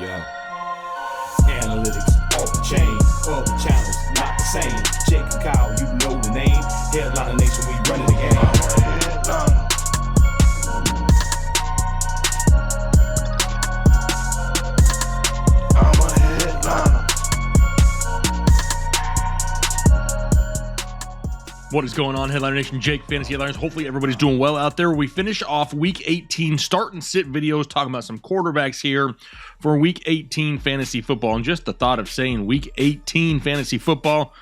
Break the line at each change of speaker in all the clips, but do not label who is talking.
Yeah. Analytics off the chain, other channels not the same. Jake and Kyle, you know the name. Headliner Nation, we running the game. I'm a headliner.
What is going on, Headliner Nation? Jake, Fantasy Headliners. Hopefully everybody's doing well out there. We finish off Week 18 start and sit videos talking about some quarterbacks here for Week 18 fantasy football. And just the thought of saying Week 18 fantasy football,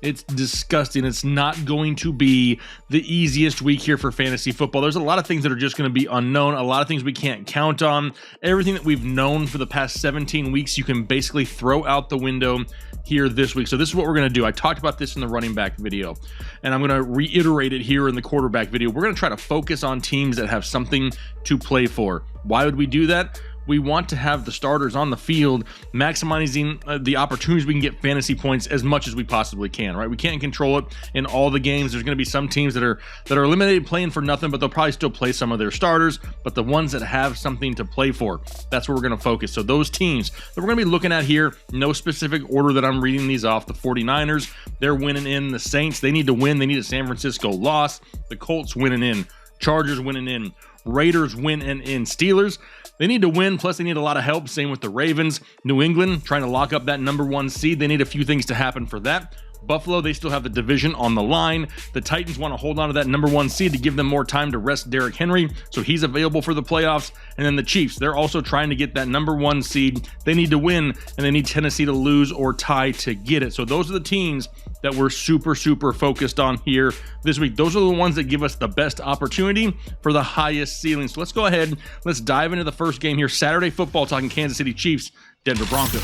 it's disgusting. It's not going to be the easiest week here for fantasy football. There's a lot of things that are just going to be unknown, a lot of things we can't count on. Everything that we've known for the past 17 weeks, you can basically throw out the window here this week. So this is what we're going to do. I talked about this in the running back video, and I'm going to reiterate it here in the quarterback video. We're going to try to focus on teams that have something to play for. Why would we do that? We want to have the starters on the field, maximizing the opportunities we can get fantasy points as much as we possibly can, right? We can't control it in all the games. There's going to be some teams that are eliminated playing for nothing, but they'll probably still play some of their starters. But the ones that have something to play for, that's where we're going to focus. So those teams that we're going to be looking at here, no specific order that I'm reading these off. The 49ers, they're winning in. The Saints, they need to win. They need a San Francisco loss. The Colts winning in. Chargers winning in. Raiders win and in. Steelers, they need to win, plus they need a lot of help. Same with the Ravens. New England, trying to lock up that number one seed. They need a few things to happen for that. Buffalo, they still have the division on the line. The Titans want to hold on to that number one seed to give them more time to rest Derrick Henry, so he's available for the playoffs. And then the Chiefs, they're also trying to get that number one seed. They need to win, and they need Tennessee to lose or tie to get it. So those are the teams that we're super focused on here this week. Those are the ones that give us the best opportunity for the highest ceiling. So let's go ahead. Let's dive into the first game here. Saturday football, talking Kansas City Chiefs, Denver Broncos.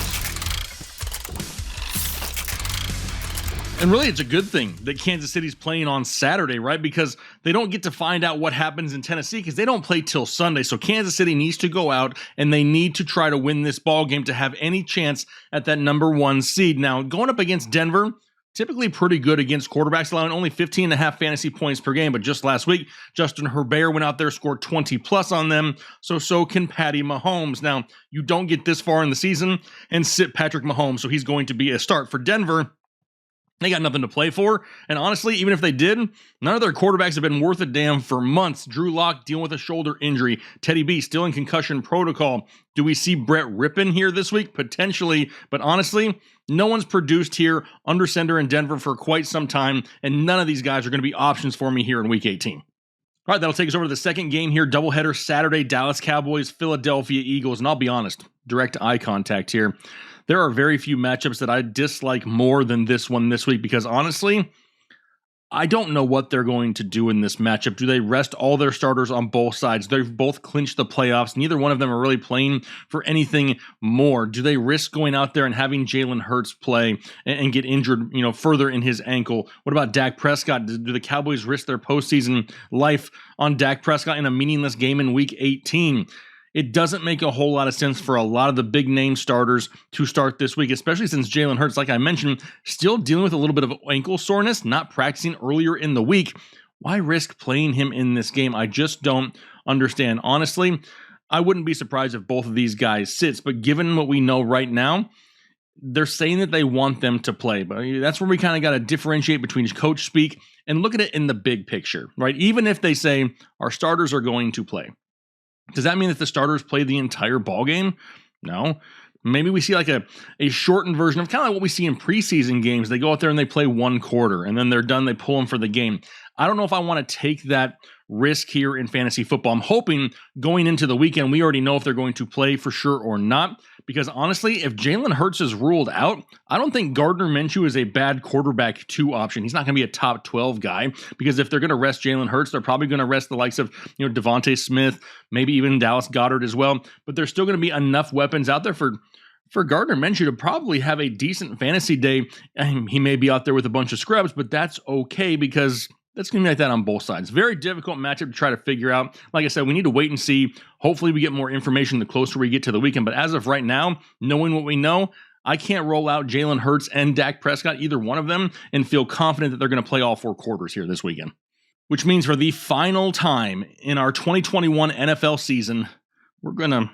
And really, it's a good thing that Kansas City's playing on Saturday, right? Because they don't get to find out what happens in Tennessee because they don't play till Sunday. So Kansas City needs to go out and they need to try to win this ball game to have any chance at that number one seed. Now, going up against Denver, typically pretty good against quarterbacks, allowing only 15.5 fantasy points per game. But just last week, Justin Herbert went out there, scored 20 plus on them. So can Patty Mahomes. Now, you don't get this far in the season and sit Patrick Mahomes. So he's going to be a start for Denver. They got nothing to play for, and honestly, even if they did, none of their quarterbacks have been worth a damn for months. Drew Lock dealing with a shoulder injury. Teddy B still in concussion protocol. Do we see Brett Rippon here this week? Potentially, but honestly, no one's produced here under center in Denver for quite some time, and none of these guys are going to be options for me here in Week 18. All right, that'll take us over to the second game here. Doubleheader Saturday, Dallas Cowboys, Philadelphia Eagles, and I'll be honest, direct eye contact here. There are very few matchups that I dislike more than this one this week because honestly, I don't know what they're going to do in this matchup. Do they rest all their starters on both sides? They've both clinched the playoffs. Neither one of them are really playing for anything more. Do they risk going out there and having Jalen Hurts play and get injured, further in his ankle? What about Dak Prescott? Do the Cowboys risk their postseason life on Dak Prescott in a meaningless game in Week 18? It doesn't make a whole lot of sense for a lot of the big name starters to start this week, especially since Jalen Hurts, like I mentioned, still dealing with a little bit of ankle soreness, not practicing earlier in the week. Why risk playing him in this game? I just don't understand. Honestly, I wouldn't be surprised if both of these guys sits, but given what we know right now, they're saying that they want them to play, but that's where we kind of got to differentiate between coach speak and look at it in the big picture, right? Even if they say our starters are going to play, does that mean that the starters play the entire ball game? No. Maybe we see like a shortened version of kind of like what we see in preseason games. They go out there and they play one quarter, and then they're done. They pull them for the game. I don't know if I want to take that risk here in fantasy football. I'm hoping going into the weekend, we already know if they're going to play for sure or not. Because honestly, if Jalen Hurts is ruled out, I don't think Gardner Minshew is a bad quarterback 2 option. He's not going to be a top 12 guy because if they're going to rest Jalen Hurts, they're probably going to rest the likes of Devontae Smith, maybe even Dallas Goedert as well. But there's still going to be enough weapons out there for Gardner Minshew to probably have a decent fantasy day. He may be out there with a bunch of scrubs, but that's okay because that's going to be like that on both sides. Very difficult matchup to try to figure out. Like I said, we need to wait and see. Hopefully we get more information the closer we get to the weekend. But as of right now, knowing what we know, I can't roll out Jalen Hurts and Dak Prescott, either one of them, and feel confident that they're going to play all 4 quarters here this weekend. Which means for the final time in our 2021 NFL season, we're going to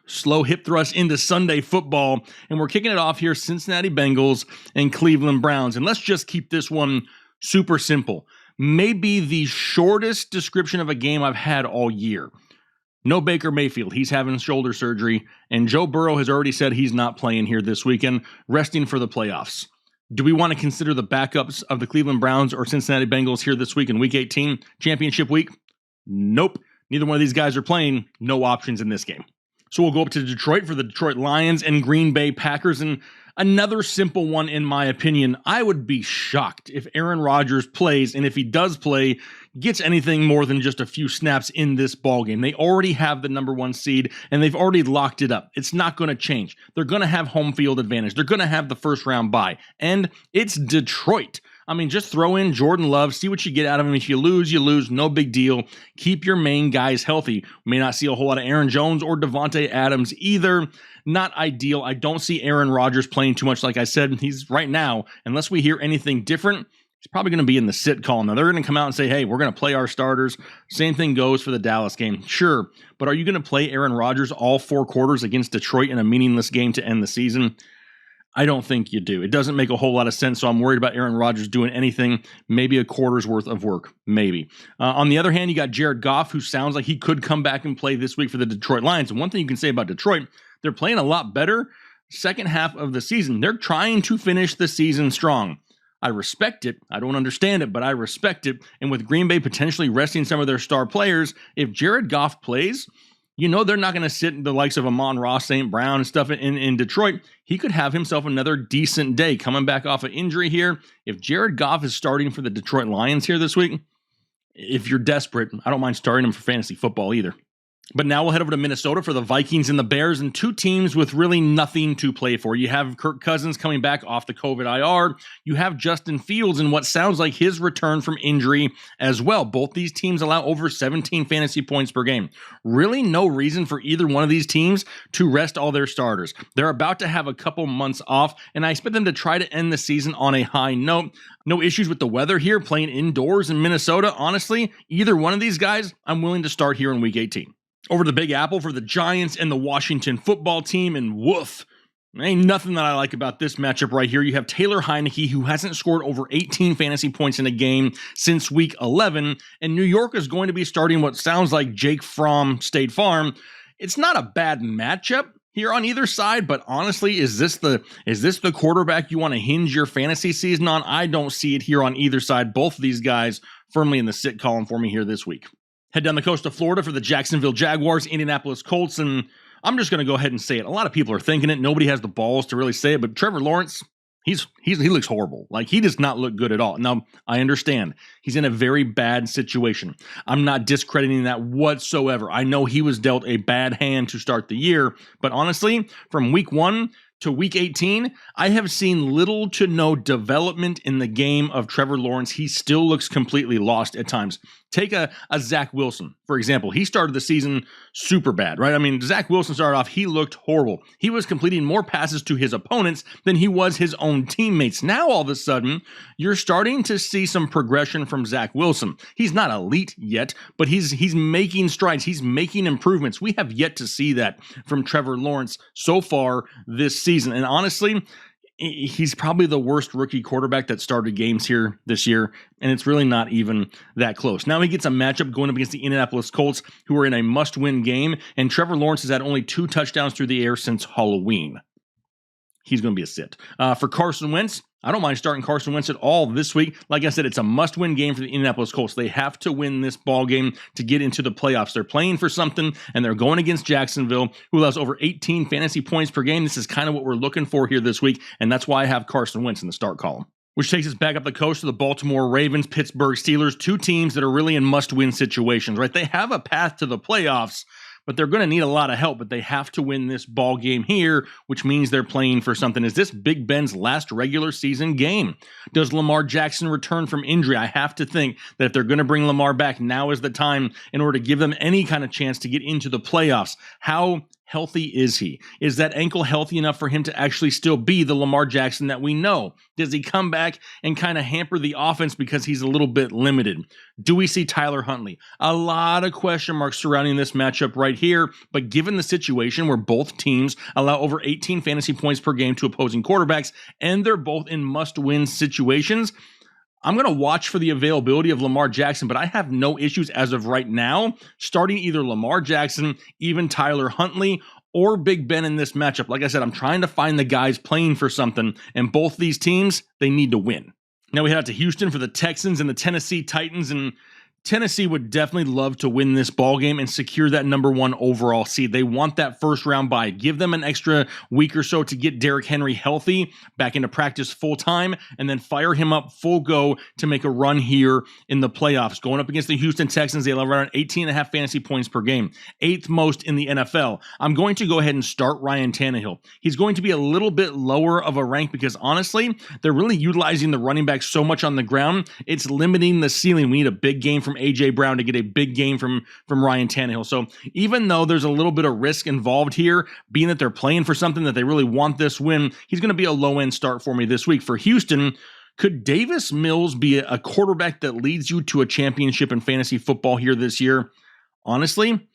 slow hip thrust into Sunday football, and we're kicking it off here, Cincinnati Bengals and Cleveland Browns. And let's just keep this one super simple. Maybe the shortest description of a game I've had all year. No Baker Mayfield. He's having shoulder surgery, and Joe Burrow has already said he's not playing here this weekend, resting for the playoffs. Do we want to consider the backups of the Cleveland Browns or Cincinnati Bengals here this week in Week 18, championship week? Nope. Neither one of these guys are playing. No options in this game. So we'll go up to Detroit for the Detroit Lions and Green Bay Packers. And another simple one, in my opinion. I would be shocked if Aaron Rodgers plays, and if he does play, gets anything more than just a few snaps in this ballgame. They already have the number 1 seed, and they've already locked it up. It's not going to change. They're going to have home field advantage. They're going to have the first round bye. And it's Detroit. I mean, just throw in Jordan Love, see what you get out of him. If you lose, no big deal. Keep your main guys healthy. We may not see a whole lot of Aaron Jones or Devontae Adams either. Not ideal. I don't see Aaron Rodgers playing too much. Like I said, he's right now, unless we hear anything different, he's probably going to be in the sit column. Now, they're going to come out and say, hey, we're going to play our starters. Same thing goes for the Dallas game. Sure, but are you going to play Aaron Rodgers all 4 quarters against Detroit in a meaningless game to end the season? I don't think you do. It doesn't make a whole lot of sense, so I'm worried about Aaron Rodgers doing anything, maybe a quarter's worth of work, maybe. On the other hand, you got Jared Goff, who sounds like he could come back and play this week for the Detroit Lions. And one thing you can say about Detroit, they're playing a lot better second half of the season. They're trying to finish the season strong. I respect it. I don't understand it, but I respect it. And with Green Bay potentially resting some of their star players, if Jared Goff plays, you know they're not going to sit the likes of Amon-Ra St. Brown and stuff in Detroit. He could have himself another decent day coming back off an injury here. If Jared Goff is starting for the Detroit Lions here this week, if you're desperate, I don't mind starting him for fantasy football either. But now we'll head over to Minnesota for the Vikings and the Bears, and 2 teams with really nothing to play for. You have Kirk Cousins coming back off the COVID IR. You have Justin Fields in what sounds like his return from injury as well. Both these teams allow over 17 fantasy points per game. Really no reason for either one of these teams to rest all their starters. They're about to have a couple months off, and I expect them to try to end the season on a high note. No issues with the weather here, playing indoors in Minnesota. Honestly, either one of these guys, I'm willing to start here in Week 18. Over to the Big Apple for the Giants and the Washington football team, and woof. Ain't nothing that I like about this matchup right here. You have Taylor Heineke, who hasn't scored over 18 fantasy points in a game since Week 11, and New York is going to be starting what sounds like Jake Fromm State Farm. It's not a bad matchup here on either side, but honestly, is this the quarterback you want to hinge your fantasy season on? I don't see it here on either side. Both of these guys firmly in the sit column for me here this week. Head down the coast of Florida for the Jacksonville Jaguars, Indianapolis Colts, and I'm just going to go ahead and say it. A lot of people are thinking it. Nobody has the balls to really say it, but Trevor Lawrence, he looks horrible. Like, he does not look good at all. Now, I understand. He's in a very bad situation. I'm not discrediting that whatsoever. I know he was dealt a bad hand to start the year, but honestly, from Week 1 to Week 18, I have seen little to no development in the game of Trevor Lawrence. He still looks completely lost at times. Take a Zach Wilson, for example. He started the season super bad, right? I mean, Zach Wilson started off, he looked horrible. He was completing more passes to his opponents than he was his own teammates. Now, all of a sudden, you're starting to see some progression from Zach Wilson. He's not elite yet, but he's making strides. He's making improvements. We have yet to see that from Trevor Lawrence so far this season. And honestly, he's probably the worst rookie quarterback that started games here this year, and it's really not even that close. Now he gets a matchup going up against the Indianapolis Colts, who are in a must-win game, and Trevor Lawrence has had only 2 touchdowns through the air since Halloween. He's going to be a sit. For Carson Wentz, I don't mind starting Carson Wentz at all this week. Like I said, it's a must-win game for the Indianapolis Colts. They have to win this ball game to get into the playoffs. They're playing for something, and they're going against Jacksonville, who allows over 18 fantasy points per game. This is kind of what we're looking for here this week, and that's why I have Carson Wentz in the start column. Which takes us back up the coast to the Baltimore Ravens, Pittsburgh Steelers, 2 teams that are really in must-win situations, right? They have a path to the playoffs, but they're going to need a lot of help, but they have to win this ball game here, which means they're playing for something. Is this Big Ben's last regular season game? Does Lamar Jackson return from injury? I have to think that if they're going to bring Lamar back, now is the time in order to give them any kind of chance to get into the playoffs. How healthy is he? Is that ankle healthy enough for him to actually still be the Lamar Jackson that we know? Does he come back and kind of hamper the offense because he's a little bit limited? Do we see Tyler Huntley? A lot of question marks surrounding this matchup right here, but given the situation where both teams allow over 18 fantasy points per game to opposing quarterbacks, and they're both in must-win situations, I'm going to watch for the availability of Lamar Jackson, but I have no issues as of right now starting either Lamar Jackson, even Tyler Huntley, or Big Ben in this matchup. Like I said, I'm trying to find the guys playing for something, and both these teams, they need to win. Now we head out to Houston for the Texans and the Tennessee Titans, and Tennessee would definitely love to win this ball game and secure that #1 overall seed. They want that first round bye. Give them an extra week or so to get Derrick Henry healthy, back into practice full time, and then fire him up full go to make a run here in the playoffs. Going up against the Houston Texans, they allow around 18.5 fantasy points per game, 8th most in the NFL. I'm going to go ahead and start Ryan Tannehill. He's going to be a little bit lower of a rank because honestly, they're really utilizing the running back so much on the ground, it's limiting the ceiling. We need a big game from A.J. Brown to get a big game from Ryan Tannehill. So even though there's a little bit of risk involved here, being that they're playing for something that they really want this win, he's going to be a low-end start for me this week. For Houston, could Davis Mills be a quarterback that leads you to a championship in fantasy football here this year? Honestly,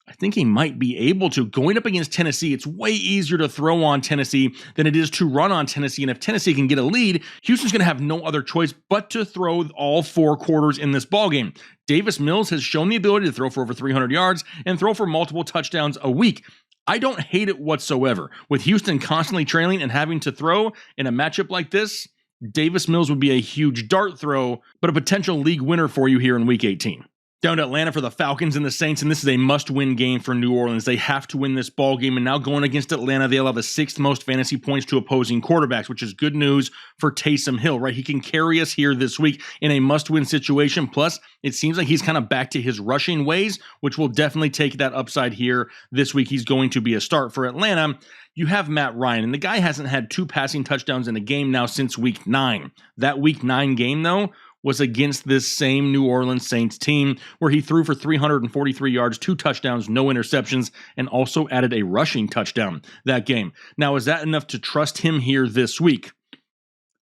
I think he might be able to. Going up against Tennessee, it's way easier to throw on Tennessee than it is to run on Tennessee. And if Tennessee can get a lead, Houston's going to have no other choice but to throw all 4 quarters in this ballgame. Davis Mills has shown the ability to throw for over 300 yards and throw for multiple touchdowns a week. I don't hate it whatsoever. With Houston constantly trailing and having to throw in a matchup like this, Davis Mills would be a huge dart throw, but a potential league winner for you here in Week 18. Down to Atlanta for the Falcons and the Saints, and this is a must-win game for New Orleans. They have to win this ball game, and now going against Atlanta, they allow the 6th most fantasy points to opposing quarterbacks, which is good news for Taysom Hill, right? He can carry us here this week in a must-win situation. Plus, it seems like he's kind of back to his rushing ways, which will definitely take that upside here this week. He's going to be a start for Atlanta. You have Matt Ryan, and the guy hasn't had 2 passing touchdowns in a game now since Week 9. That Week 9 game, though, was against this same New Orleans Saints team where he threw for 343 yards, 2 touchdowns, no interceptions, and also added a rushing touchdown that game. Now, is that enough to trust him here this week?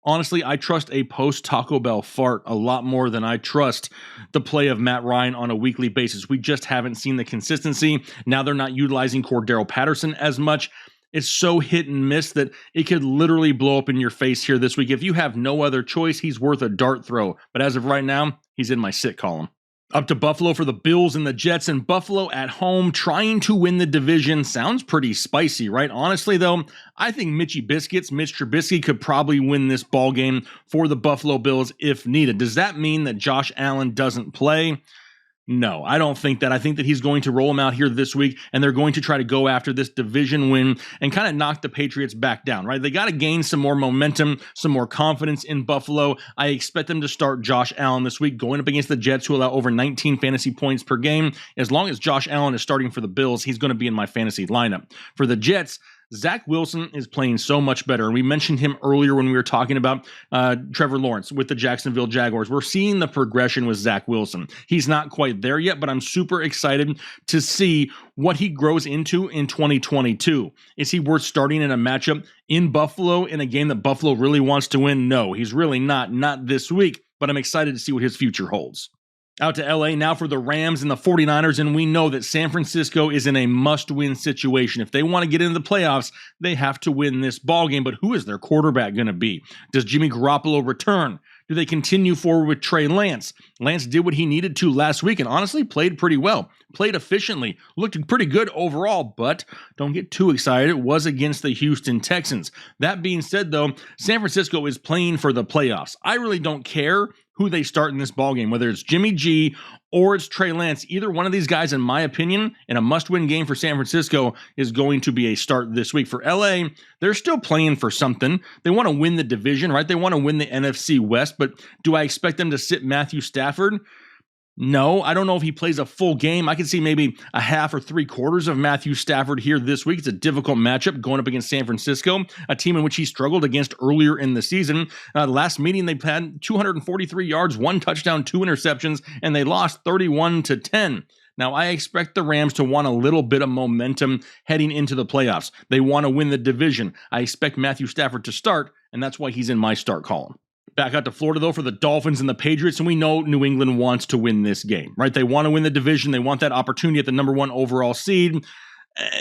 Honestly, I trust a post-Taco Bell fart a lot more than I trust the play of Matt Ryan on a weekly basis. We just haven't seen the consistency. Now they're not utilizing Cordero Patterson as much. It's so hit and miss that it could literally blow up in your face here this week. If you have no other choice, he's worth a dart throw. But as of right now, he's in my sit column. Up to Buffalo for the Bills and the Jets, and Buffalo at home trying to win the division. Sounds pretty spicy, right? Honestly, though, I think Mitch Trubisky could probably win this ball game for the Buffalo Bills if needed. Does that mean that Josh Allen doesn't play? No, I don't think that. I think that he's going to roll him out here this week, and they're going to try to go after this division win and kind of knock the Patriots back down, right? They got to gain some more momentum, some more confidence in Buffalo. I expect them to start Josh Allen this week, going up against the Jets, who allow over 19 fantasy points per game. As long as Josh Allen is starting for the Bills, he's going to be in my fantasy lineup. For the Jets, Zach Wilson is playing so much better. And we mentioned him earlier when we were talking about Trevor Lawrence with the Jacksonville Jaguars. We're seeing the progression with Zach Wilson. He's not quite there yet, but I'm super excited to see what he grows into in 2022. Is he worth starting in a matchup in Buffalo in a game that Buffalo really wants to win? No, he's really not this week, but I'm excited to see what his future holds. Out to LA now for the Rams and the 49ers, and we know that San Francisco is in a must-win situation. If they want to get into the playoffs, they have to win this ballgame. But who is their quarterback going to be? Does Jimmy Garoppolo return? Do they continue forward with Trey Lance? Lance did what he needed to last week and honestly played pretty well, played efficiently, looked pretty good overall, but don't get too excited. It was against the Houston Texans. That being said, though, San Francisco is playing for the playoffs. I really don't care who they start in this ballgame, whether it's Jimmy G or it's Trey Lance. Either one of these guys, in my opinion, in a must-win game for San Francisco is going to be a start this week. For LA, they're still playing for something. They want to win the division, right? They want to win the NFC West, but do I expect them to sit Matthew Stafford? No, I don't know if he plays a full game. I could see maybe a half or 3/4 of Matthew Stafford here this week. It's a difficult matchup going up against San Francisco, a team in which he struggled against earlier in the season. Last meeting, they had 243 yards, 1 touchdown, 2 interceptions, and they lost 31-10. Now, I expect the Rams to want a little bit of momentum heading into the playoffs. They want to win the division. I expect Matthew Stafford to start, and that's why he's in my start column. Back out to Florida, though, for the Dolphins and the Patriots, and we know New England wants to win this game, right? They want to win the division. They want that opportunity at the number 1 overall seed.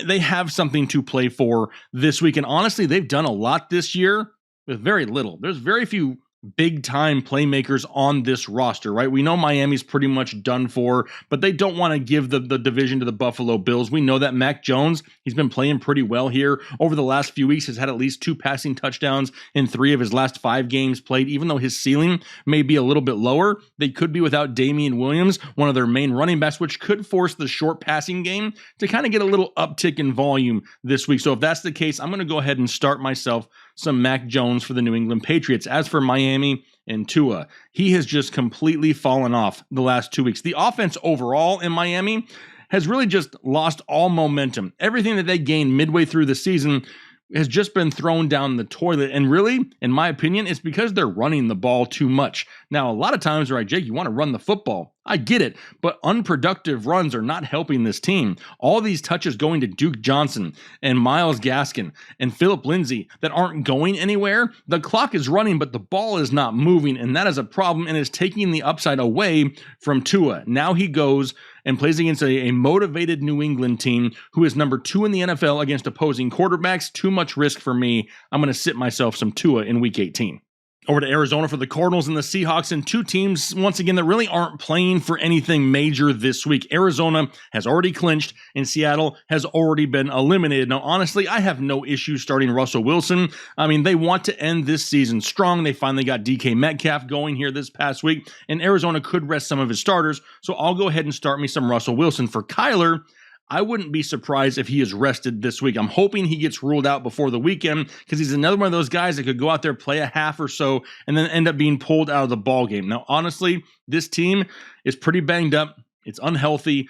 They have something to play for this week, and honestly, they've done a lot this year with very little. There's very few big-time playmakers on this roster, right? We know Miami's pretty much done for, but they don't want to give the division to the Buffalo Bills. We know that Mac Jones, he's been playing pretty well here over the last few weeks, has had at least 2 passing touchdowns in 3 of his last 5 games played. Even though his ceiling may be a little bit lower, they could be without Damian Williams, one of their main running backs, which could force the short passing game to kind of get a little uptick in volume this week. So if that's the case, I'm going to go ahead and start myself some Mac Jones for the New England Patriots. As for Miami and Tua, he has just completely fallen off the last 2 weeks. The offense overall in Miami has really just lost all momentum. Everything that they gained midway through the season has just been thrown down the toilet. And really, in my opinion, it's because they're running the ball too much. Now, a lot of times, right, Jake, you want to run the football. I get it, but unproductive runs are not helping this team. All these touches going to Duke Johnson and Myles Gaskin and Phillip Lindsay that aren't going anywhere. The clock is running, but the ball is not moving, and that is a problem and is taking the upside away from Tua. Now he goes and plays against a motivated New England team who is number 2 in the NFL against opposing quarterbacks. Too much risk for me. I'm going to sit myself some Tua in Week 18. Over to Arizona for the Cardinals and the Seahawks, and 2 teams, once again, that really aren't playing for anything major this week. Arizona has already clinched, and Seattle has already been eliminated. Now, honestly, I have no issue starting Russell Wilson. I mean, they want to end this season strong. They finally got DK Metcalf going here this past week, and Arizona could rest some of his starters, so I'll go ahead and start me some Russell Wilson. For Kyler, I wouldn't be surprised if he is rested this week. I'm hoping he gets ruled out before the weekend because he's another one of those guys that could go out there, play a half or so, and then end up being pulled out of the ball game. Now, honestly, this team is pretty banged up. It's unhealthy.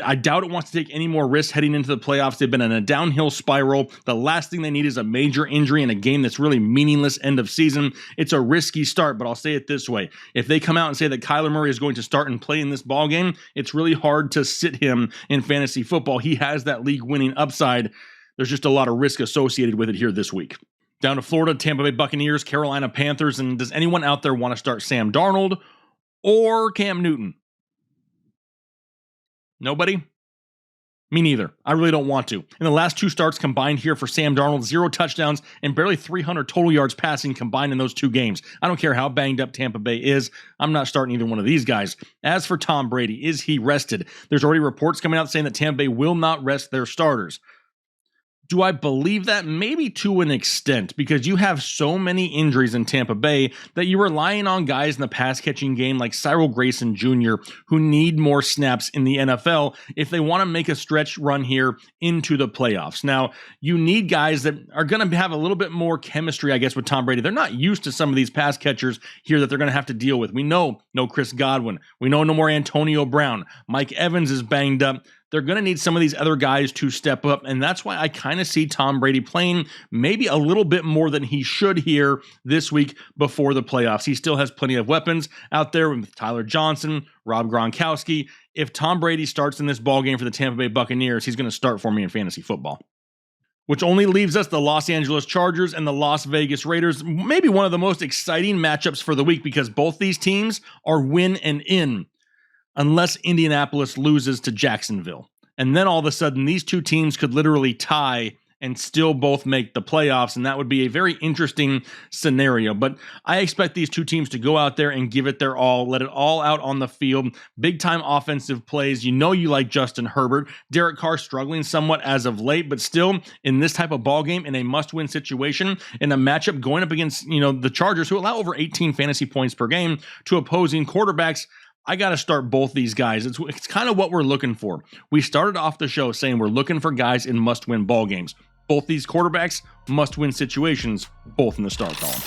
I doubt it wants to take any more risks heading into the playoffs. They've been in a downhill spiral. The last thing they need is a major injury in a game that's really meaningless end of season. It's a risky start, but I'll say it this way. If they come out and say that Kyler Murray is going to start and play in this ball game, it's really hard to sit him in fantasy football. He has that league-winning upside. There's just a lot of risk associated with it here this week. Down to Florida, Tampa Bay Buccaneers, Carolina Panthers, and does anyone out there want to start Sam Darnold or Cam Newton? Nobody? Me neither. I really don't want to. In the last 2 starts combined here for Sam Darnold, 0 touchdowns and barely 300 total yards passing combined in those 2 games. I don't care how banged up Tampa Bay is. I'm not starting either one of these guys. As for Tom Brady, is he rested? There's already reports coming out saying that Tampa Bay will not rest their starters. Do I believe that? Maybe to an extent, because you have so many injuries in Tampa Bay that you're relying on guys in the pass-catching game like Cyril Grayson Jr., who need more snaps in the NFL if they want to make a stretch run here into the playoffs. Now, you need guys that are going to have a little bit more chemistry, I guess, with Tom Brady. They're not used to some of these pass catchers here that they're going to have to deal with. We know no Chris Godwin. We know no more Antonio Brown. Mike Evans is banged up. They're going to need some of these other guys to step up, and that's why I kind of see Tom Brady playing maybe a little bit more than he should here this week before the playoffs. He still has plenty of weapons out there with Tyler Johnson, Rob Gronkowski. If Tom Brady starts in this ballgame for the Tampa Bay Buccaneers, he's going to start for me in fantasy football. Which only leaves us the Los Angeles Chargers and the Las Vegas Raiders. Maybe one of the most exciting matchups for the week because both these teams are win and in. Unless Indianapolis loses to Jacksonville. And then all of a sudden, these 2 teams could literally tie and still both make the playoffs, and that would be a very interesting scenario. But I expect these 2 teams to go out there and give it their all, let it all out on the field. Big-time offensive plays. You know you like Justin Herbert. Derek Carr struggling somewhat as of late, but still in this type of ball game, in a must-win situation, in a matchup going up against the Chargers, who allow over 18 fantasy points per game to opposing quarterbacks. I got to start both these guys. It's kind of what we're looking for. We started off the show saying we're looking for guys in must-win ball games. Both these quarterbacks, must-win situations, both in the start column.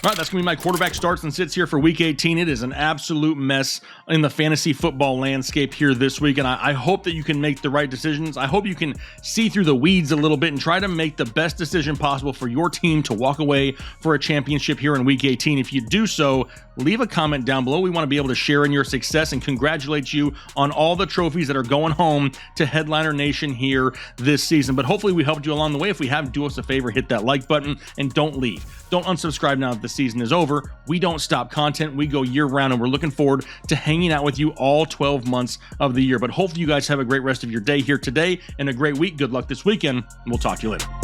All right, that's going to be my quarterback starts and sits here for Week 18. It is an absolute mess in the fantasy football landscape here this week, and I hope that you can make the right decisions. I hope you can see through the weeds a little bit and try to make the best decision possible for your team to walk away for a championship here in Week 18. If you do so, leave a comment down below. We want to be able to share in your success and congratulate you on all the trophies that are going home to Headliner Nation here this season. But hopefully we helped you along the way. If we have, do us a favor, hit that like button and don't leave. Don't unsubscribe now that the season is over. We don't stop content. We go year round, and we're looking forward to hanging out with you all 12 months of the year. But hopefully you guys have a great rest of your day here today and a great week. Good luck this weekend, and we'll talk to you later.